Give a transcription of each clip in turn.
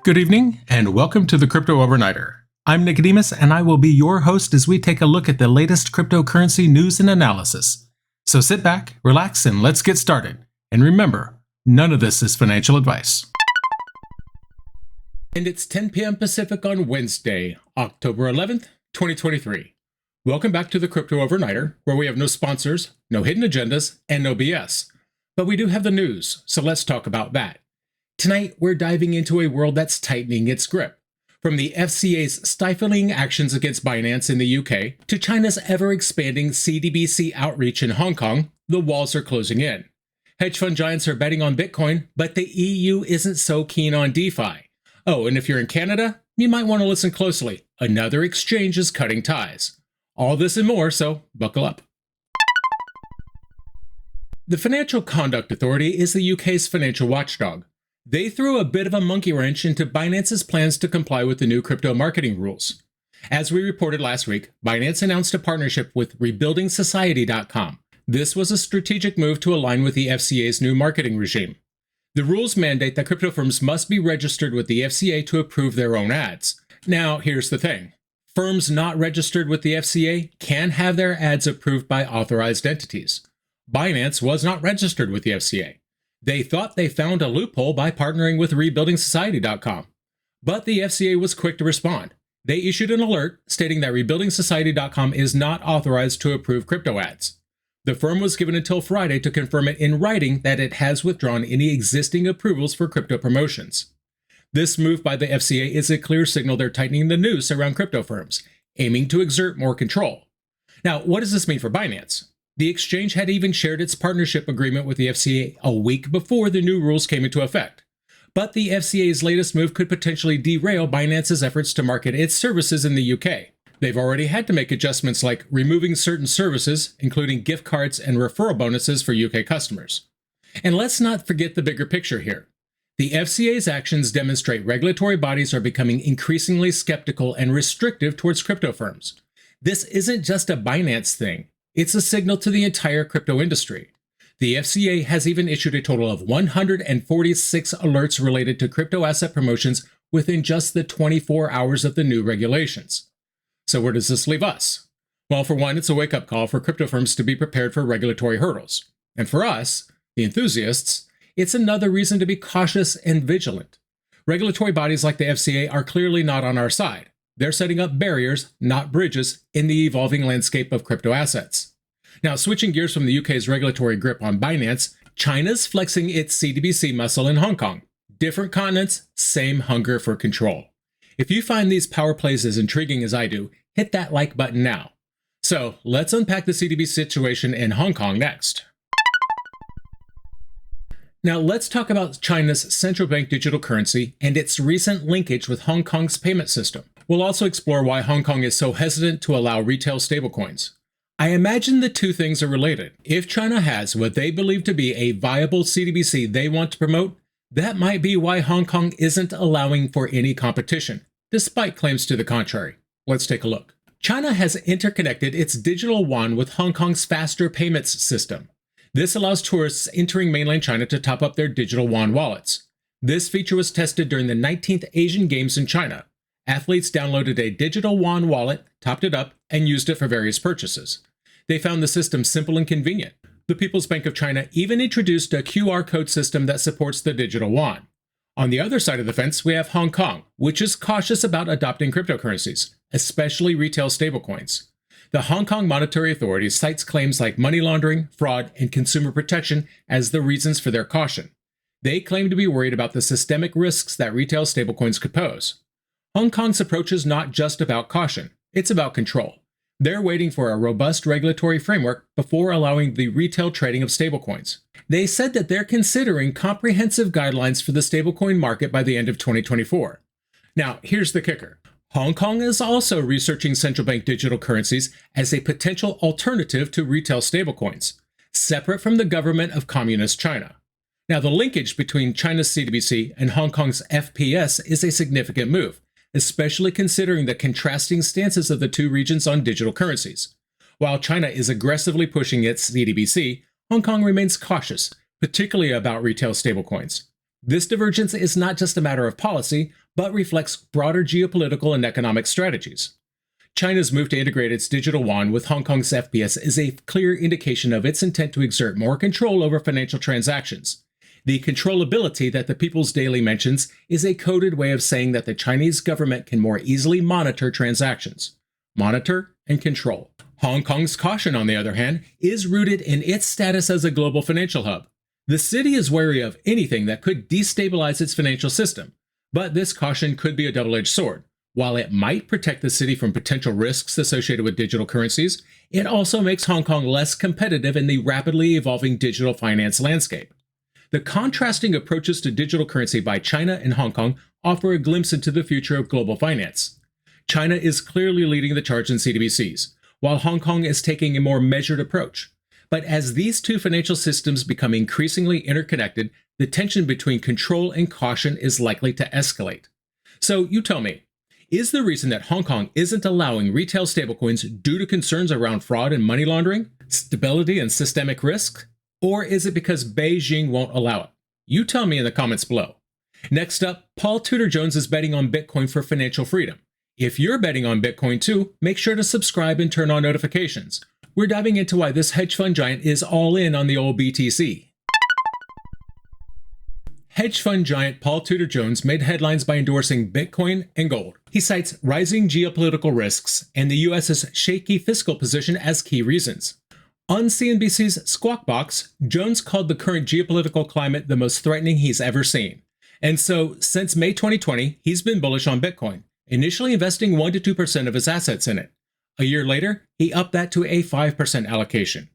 Good evening, and welcome to the Crypto Overnighter. I'm Nicodemus, and I will be your host as we take a look at the latest cryptocurrency news and analysis. So sit back, relax, and let's get started. And remember, none of this is financial advice. And it's 10 p.m. Pacific on Wednesday, October 11th, 2023. Welcome back to the Crypto Overnighter, where we have no sponsors, no hidden agendas, and no BS. But we do have the news, so let's talk about that. Tonight, we're diving into a world that's tightening its grip. From the FCA's stifling actions against Binance in the UK to China's ever-expanding CBDC outreach in Hong Kong, the walls are closing in. Hedge fund giants are betting on Bitcoin, but the EU isn't so keen on DeFi. Oh, and if you're in Canada, you might want to listen closely. Another exchange is cutting ties. All this and more, so buckle up. The Financial Conduct Authority is the UK's financial watchdog. They threw a bit of a monkey wrench into Binance's plans to comply with the new crypto marketing rules. As we reported last week, Binance announced a partnership with rebuildingsociety.com. This was a strategic move to align with the FCA's new marketing regime. The rules mandate that crypto firms must be registered with the FCA to approve their own ads. Now, here's the thing. Firms not registered with the FCA can have their ads approved by authorized entities. Binance was not registered with the FCA. They thought they found a loophole by partnering with rebuildingsociety.com. But the FCA was quick to respond. They issued an alert stating that rebuildingsociety.com is not authorized to approve crypto ads. The firm was given until Friday to confirm it in writing that it has withdrawn any existing approvals for crypto promotions. This move by the FCA is a clear signal they're tightening the noose around crypto firms, aiming to exert more control. Now, what does this mean for Binance? The exchange had even shared its partnership agreement with the FCA a week before the new rules came into effect. But the FCA's latest move could potentially derail Binance's efforts to market its services in the UK. They've already had to make adjustments like removing certain services, including gift cards and referral bonuses for UK customers. And let's not forget the bigger picture here. The FCA's actions demonstrate regulatory bodies are becoming increasingly skeptical and restrictive towards crypto firms. This isn't just a Binance thing. It's a signal to the entire crypto industry. The FCA has even issued a total of 146 alerts related to crypto asset promotions within just the 24 hours of the new regulations. So where does this leave us? Well, for one, it's a wake-up call for crypto firms to be prepared for regulatory hurdles. And for us, the enthusiasts, it's another reason to be cautious and vigilant. Regulatory bodies like the FCA are clearly not on our side. They're setting up barriers, not bridges, in the evolving landscape of crypto assets. Now, switching gears from the UK's regulatory grip on Binance, China's flexing its CBDC muscle in Hong Kong. Different continents, same hunger for control. If you find these power plays as intriguing as I do, hit that like button now. So, let's unpack the CBDC situation in Hong Kong next. Now, let's talk about China's central bank digital currency and its recent linkage with Hong Kong's payment system. We'll also explore why Hong Kong is so hesitant to allow retail stablecoins. I imagine the two things are related. If China has what they believe to be a viable CBDC they want to promote, that might be why Hong Kong isn't allowing for any competition, despite claims to the contrary. Let's take a look. China has interconnected its digital yuan with Hong Kong's faster payments system. This allows tourists entering mainland China to top up their digital yuan wallets. This feature was tested during the 19th Asian Games in China. Athletes downloaded a digital yuan wallet, topped it up, and used it for various purchases. They found the system simple and convenient. The People's Bank of China even introduced a QR code system that supports the digital yuan. On the other side of the fence, we have Hong Kong, which is cautious about adopting cryptocurrencies, especially retail stablecoins. The Hong Kong Monetary Authority cites claims like money laundering, fraud, and consumer protection as the reasons for their caution. They claim to be worried about the systemic risks that retail stablecoins could pose. Hong Kong's approach is not just about caution, it's about control. They're waiting for a robust regulatory framework before allowing the retail trading of stablecoins. They said that they're considering comprehensive guidelines for the stablecoin market by the end of 2024. Now, here's the kicker. Hong Kong is also researching central bank digital currencies as a potential alternative to retail stablecoins, separate from the government of Communist China. Now, the linkage between China's CBDC and Hong Kong's FPS is a significant move, especially considering the contrasting stances of the two regions on digital currencies. While China is aggressively pushing its CBDC, Hong Kong remains cautious, particularly about retail stablecoins. This divergence is not just a matter of policy, but reflects broader geopolitical and economic strategies. China's move to integrate its digital yuan with Hong Kong's FPS is a clear indication of its intent to exert more control over financial transactions. The controllability that the People's Daily mentions is a coded way of saying that the Chinese government can more easily monitor transactions. Monitor and control. Hong Kong's caution, on the other hand, is rooted in its status as a global financial hub. The city is wary of anything that could destabilize its financial system, but this caution could be a double-edged sword. While it might protect the city from potential risks associated with digital currencies, it also makes Hong Kong less competitive in the rapidly evolving digital finance landscape. The contrasting approaches to digital currency by China and Hong Kong offer a glimpse into the future of global finance. China is clearly leading the charge in CBDCs, while Hong Kong is taking a more measured approach. But as these two financial systems become increasingly interconnected, the tension between control and caution is likely to escalate. So you tell me, is the reason that Hong Kong isn't allowing retail stablecoins due to concerns around fraud and money laundering, stability and systemic risk? Or is it because Beijing won't allow it? You tell me in the comments below. Next up, Paul Tudor Jones is betting on Bitcoin for financial freedom. If you're betting on Bitcoin too, make sure to subscribe and turn on notifications. We're diving into why this hedge fund giant is all in on the old BTC. Hedge fund giant Paul Tudor Jones made headlines by endorsing Bitcoin and gold. He cites rising geopolitical risks and the US's shaky fiscal position as key reasons. On CNBC's Squawk Box, Jones called the current geopolitical climate the most threatening he's ever seen. And so, since May 2020, he's been bullish on Bitcoin, initially investing 1 to 2% of his assets in it. A year later, he upped that to a 5% allocation.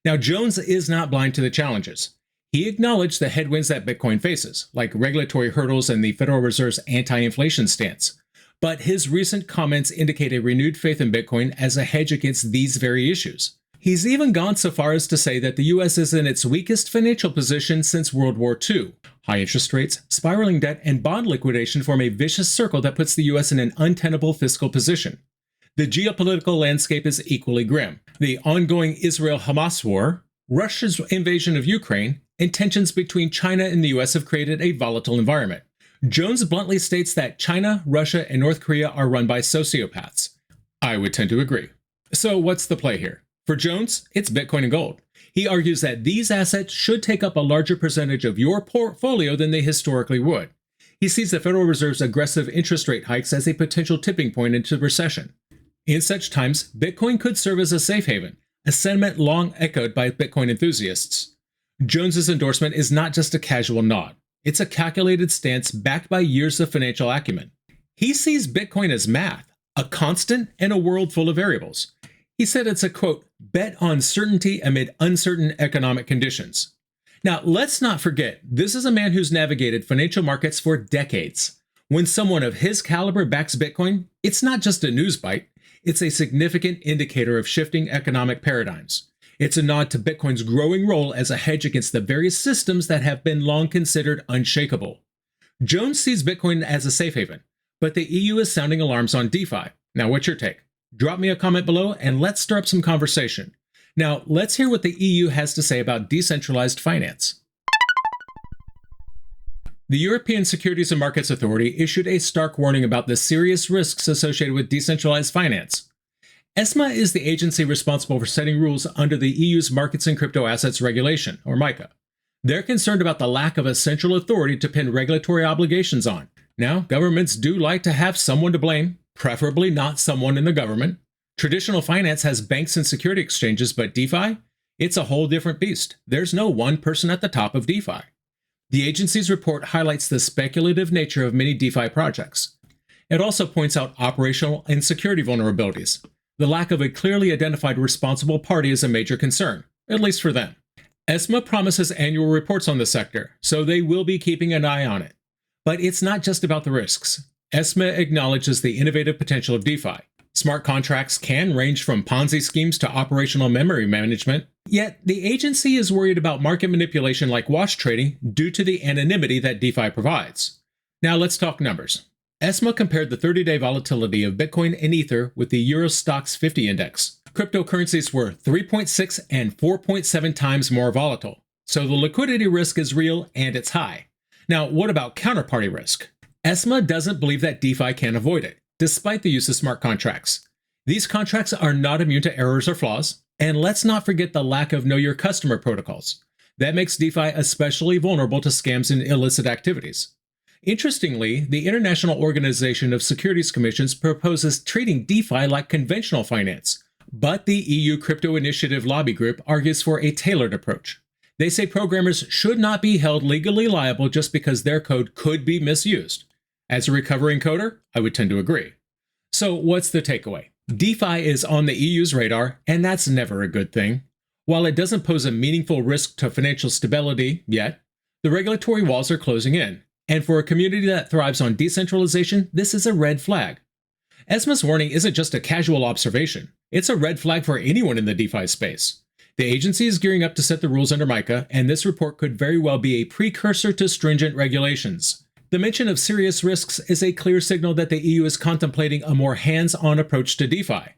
Now, Jones is not blind to the challenges. He acknowledged the headwinds that Bitcoin faces, like regulatory hurdles and the Federal Reserve's anti-inflation stance. But his recent comments indicate a renewed faith in Bitcoin as a hedge against these very issues. He's even gone so far as to say that the U.S. is in its weakest financial position since World War II. High interest rates, spiraling debt, and bond liquidation form a vicious circle that puts the U.S. in an untenable fiscal position. The geopolitical landscape is equally grim. The ongoing Israel-Hamas war, Russia's invasion of Ukraine, and tensions between China and the U.S. have created a volatile environment. Jones bluntly states that China, Russia, and North Korea are run by sociopaths. I would tend to agree. So what's the play here? For Jones, it's Bitcoin and gold. He argues that these assets should take up a larger percentage of your portfolio than they historically would. He sees the Federal Reserve's aggressive interest rate hikes as a potential tipping point into recession. In such times, Bitcoin could serve as a safe haven, a sentiment long echoed by Bitcoin enthusiasts. Jones's endorsement is not just a casual nod. It's a calculated stance backed by years of financial acumen. He sees Bitcoin as math, a constant in a world full of variables. He said it's a, quote, bet on certainty amid uncertain economic conditions. Now, let's not forget, this is a man who's navigated financial markets for decades. When someone of his caliber backs Bitcoin, it's not just a news bite. It's a significant indicator of shifting economic paradigms. It's a nod to Bitcoin's growing role as a hedge against the various systems that have been long considered unshakable. Jones sees Bitcoin as a safe haven, but the EU is sounding alarms on DeFi. Now, what's your take? Drop me a comment below and let's stir up some conversation. Now, let's hear what the EU has to say about decentralized finance. The European Securities and Markets Authority issued a stark warning about the serious risks associated with decentralized finance. ESMA is the agency responsible for setting rules under the EU's Markets in Crypto Assets Regulation, or MiCA. They're concerned about the lack of a central authority to pin regulatory obligations on. Now, governments do like to have someone to blame, preferably not someone in the government. Traditional finance has banks and security exchanges, but DeFi? It's a whole different beast. There's no one person at the top of DeFi. The agency's report highlights the speculative nature of many DeFi projects. It also points out operational and security vulnerabilities. The lack of a clearly identified responsible party is a major concern, at least for them. ESMA promises annual reports on the sector, so they will be keeping an eye on it. But it's not just about the risks. ESMA acknowledges the innovative potential of DeFi. Smart contracts can range from Ponzi schemes to operational memory management, yet the agency is worried about market manipulation like wash trading due to the anonymity that DeFi provides. Now let's talk numbers. ESMA compared the 30-day volatility of Bitcoin and Ether with the Euro Stoxx 50 index. Cryptocurrencies were 3.6 and 4.7 times more volatile, so the liquidity risk is real and it's high. Now, what about counterparty risk? ESMA doesn't believe that DeFi can avoid it, despite the use of smart contracts. These contracts are not immune to errors or flaws, and let's not forget the lack of Know Your Customer protocols. That makes DeFi especially vulnerable to scams and illicit activities. Interestingly, the International Organization of Securities Commissions proposes treating DeFi like conventional finance, but the EU Crypto Initiative lobby group argues for a tailored approach. They say programmers should not be held legally liable just because their code could be misused. As a recovering coder, I would tend to agree. So what's the takeaway? DeFi is on the EU's radar, and that's never a good thing. While it doesn't pose a meaningful risk to financial stability yet, the regulatory walls are closing in. And for a community that thrives on decentralization, this is a red flag. ESMA's warning isn't just a casual observation. It's a red flag for anyone in the DeFi space. The agency is gearing up to set the rules under MiCA, and this report could very well be a precursor to stringent regulations. The mention of serious risks is a clear signal that the EU is contemplating a more hands-on approach to DeFi.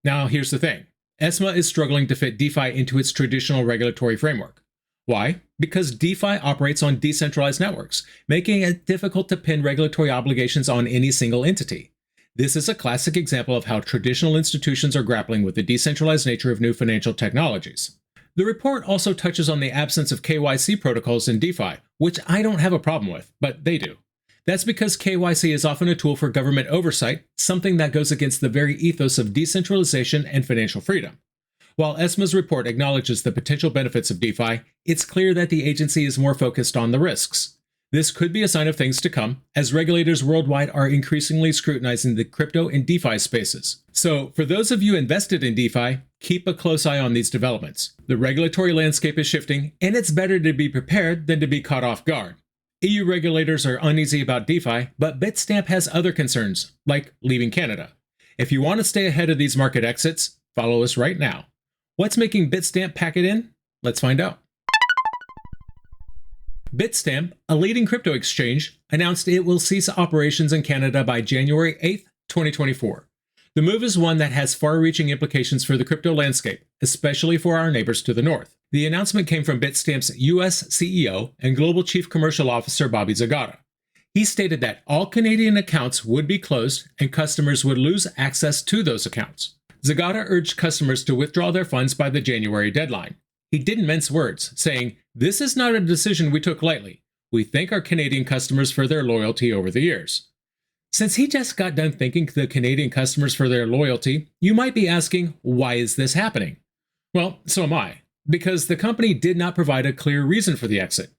Now, here's the thing. ESMA is struggling to fit DeFi into its traditional regulatory framework. Why? Because DeFi operates on decentralized networks, making it difficult to pin regulatory obligations on any single entity. This is a classic example of how traditional institutions are grappling with the decentralized nature of new financial technologies. The report also touches on the absence of KYC protocols in DeFi, which I don't have a problem with, but they do. That's because KYC is often a tool for government oversight, something that goes against the very ethos of decentralization and financial freedom. While ESMA's report acknowledges the potential benefits of DeFi, it's clear that the agency is more focused on the risks. This could be a sign of things to come, as regulators worldwide are increasingly scrutinizing the crypto and DeFi spaces. So, for those of you invested in DeFi, keep a close eye on these developments. The regulatory landscape is shifting, and it's better to be prepared than to be caught off guard. EU regulators are uneasy about DeFi, but Bitstamp has other concerns, like leaving Canada. If you want to stay ahead of these market exits, follow us right now. What's making Bitstamp pack it in? Let's find out. Bitstamp, a leading crypto exchange, announced it will cease operations in Canada by January 8, 2024. The move is one that has far-reaching implications for the crypto landscape, especially for our neighbors to the north. The announcement came from Bitstamp's US CEO and Global Chief Commercial Officer Bobby Zagata. He stated that all Canadian accounts would be closed and customers would lose access to those accounts. Zagata urged customers to withdraw their funds by the January deadline. He didn't mince words, saying, "This is not a decision we took lightly. We thank our Canadian customers for their loyalty over the years." Since he just got done thanking the Canadian customers for their loyalty, you might be asking, why is this happening? Well, so am I, because the company did not provide a clear reason for the exit.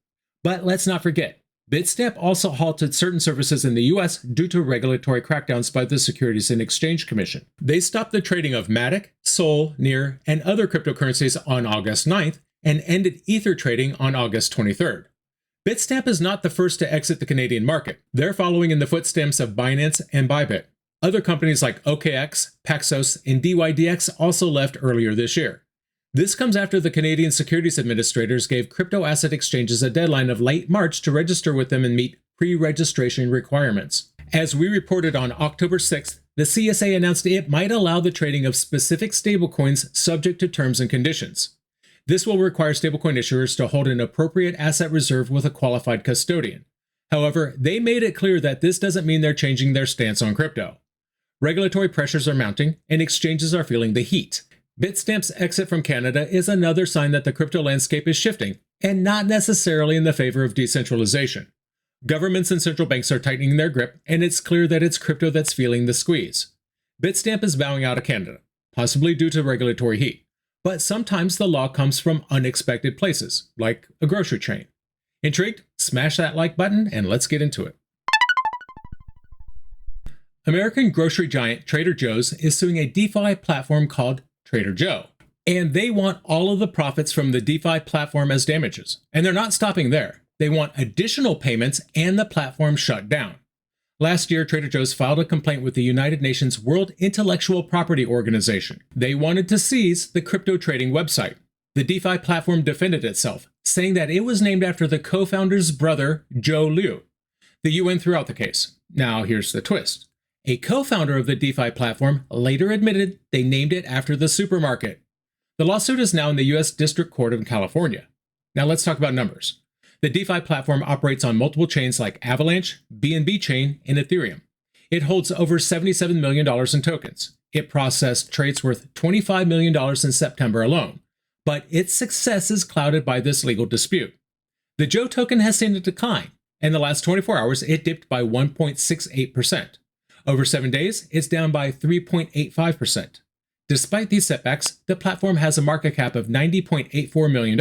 But let's not forget, Bitstamp also halted certain services in the US due to regulatory crackdowns by the Securities and Exchange Commission. They stopped the trading of Matic, Sol, Near, and other cryptocurrencies on August 9th and ended Ether trading on August 23rd. Bitstamp is not the first to exit the Canadian market. They're following in the footsteps of Binance and Bybit. Other companies like OKX, Paxos, and DYDX also left earlier this year. This comes after the Canadian Securities Administrators gave crypto asset exchanges a deadline of late March to register with them and meet pre-registration requirements. As we reported on October 6th, the CSA announced it might allow the trading of specific stablecoins subject to terms and conditions. This will require stablecoin issuers to hold an appropriate asset reserve with a qualified custodian. However, they made it clear that this doesn't mean they're changing their stance on crypto. Regulatory pressures are mounting, and exchanges are feeling the heat. Bitstamp's exit from Canada is another sign that the crypto landscape is shifting, and not necessarily in the favor of decentralization. Governments and central banks are tightening their grip, and it's clear that it's crypto that's feeling the squeeze. Bitstamp is bowing out of Canada, possibly due to regulatory heat. But sometimes the law comes from unexpected places, like a grocery chain. Intrigued? Smash that like button and let's get into it. American grocery giant Trader Joe's is suing a DeFi platform called Trader Joe. And they want all of the profits from the DeFi platform as damages. And they're not stopping there. They want additional payments and the platform shut down. Last year, Trader Joe's filed a complaint with the United Nations World Intellectual Property Organization. They wanted to seize the crypto trading website. The DeFi platform defended itself, saying that it was named after the co-founder's brother, Joe Liu. The UN threw out the case. Now here's the twist. A co-founder of the DeFi platform later admitted they named it after the supermarket. The lawsuit is now in the U.S. District Court of California. Now let's talk about numbers. The DeFi platform operates on multiple chains like Avalanche, BNB Chain, and Ethereum. It holds over $77 million in tokens. It processed trades worth $25 million in September alone, but its success is clouded by this legal dispute. The Joe token has seen a decline. In the last 24 hours, it dipped by 1.68%. Over 7 days, it's down by 3.85%. Despite these setbacks, the platform has a market cap of $90.84 million.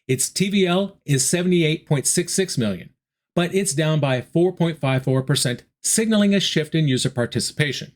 Its TVL is $78.66 million, but it's down by 4.54%, signaling a shift in user participation.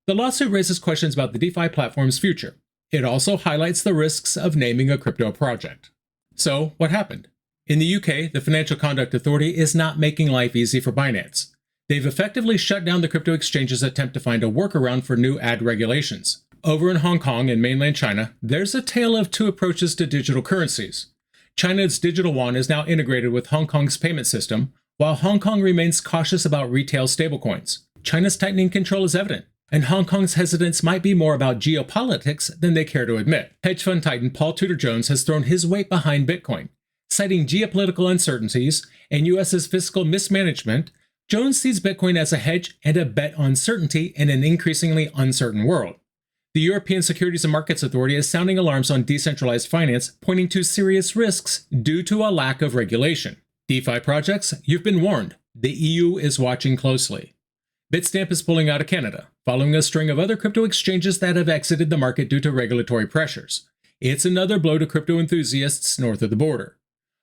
The lawsuit raises questions about the DeFi platform's future. It also highlights the risks of naming a crypto project. So, what happened? In the UK, the Financial Conduct Authority is not making life easy for Binance. They've effectively shut down the crypto exchange's attempt to find a workaround for new ad regulations. Over in Hong Kong and mainland China, there's a tale of two approaches to digital currencies. China's digital yuan is now integrated with Hong Kong's payment system, while Hong Kong remains cautious about retail stablecoins. China's tightening control is evident, and Hong Kong's hesitance might be more about geopolitics than they care to admit. Hedge fund titan Paul Tudor Jones has thrown his weight behind Bitcoin. Citing geopolitical uncertainties and US's fiscal mismanagement, Jones sees Bitcoin as a hedge and a bet on certainty in an increasingly uncertain world. The European Securities and Markets Authority is sounding alarms on decentralized finance, pointing to serious risks due to a lack of regulation. DeFi projects, you've been warned. The EU is watching closely. Bitstamp is pulling out of Canada, following a string of other crypto exchanges that have exited the market due to regulatory pressures. It's another blow to crypto enthusiasts north of the border.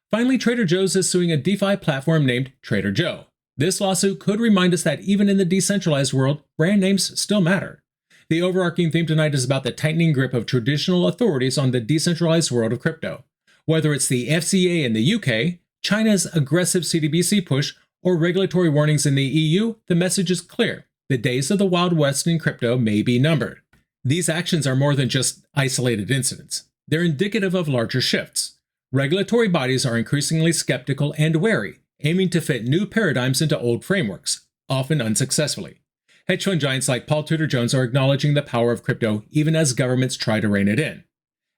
Finally, Trader Joe's is suing a DeFi platform named Trader Joe. This lawsuit could remind us that even in the decentralized world, brand names still matter. The overarching theme tonight is about the tightening grip of traditional authorities on the decentralized world of crypto. Whether it's the FCA in the UK, China's aggressive CBDC push, or regulatory warnings in the EU, the message is clear. The days of the Wild West in crypto may be numbered. These actions are more than just isolated incidents. They're indicative of larger shifts. Regulatory bodies are increasingly skeptical and wary, aiming to fit new paradigms into old frameworks, often unsuccessfully. Hedge fund giants like Paul Tudor Jones are acknowledging the power of crypto even as governments try to rein it in.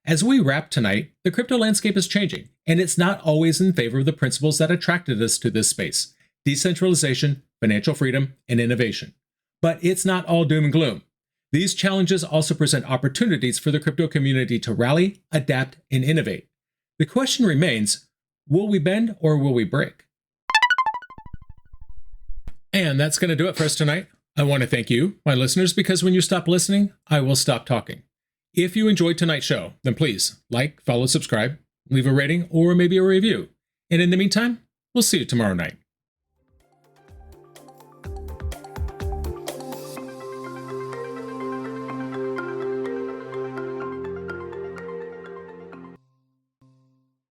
As we wrap tonight, the crypto landscape is changing, and it's not always in favor of the principles that attracted us to this space: decentralization, financial freedom, and innovation. But it's not all doom and gloom. These challenges also present opportunities for the crypto community to rally, adapt, and innovate. The question remains, will we bend or will we break? And that's going to do it for us tonight. I want to thank you, my listeners, because when you stop listening, I will stop talking. If you enjoyed tonight's show, then please like, follow, subscribe, leave a rating, or maybe a review. And in the meantime, we'll see you tomorrow night.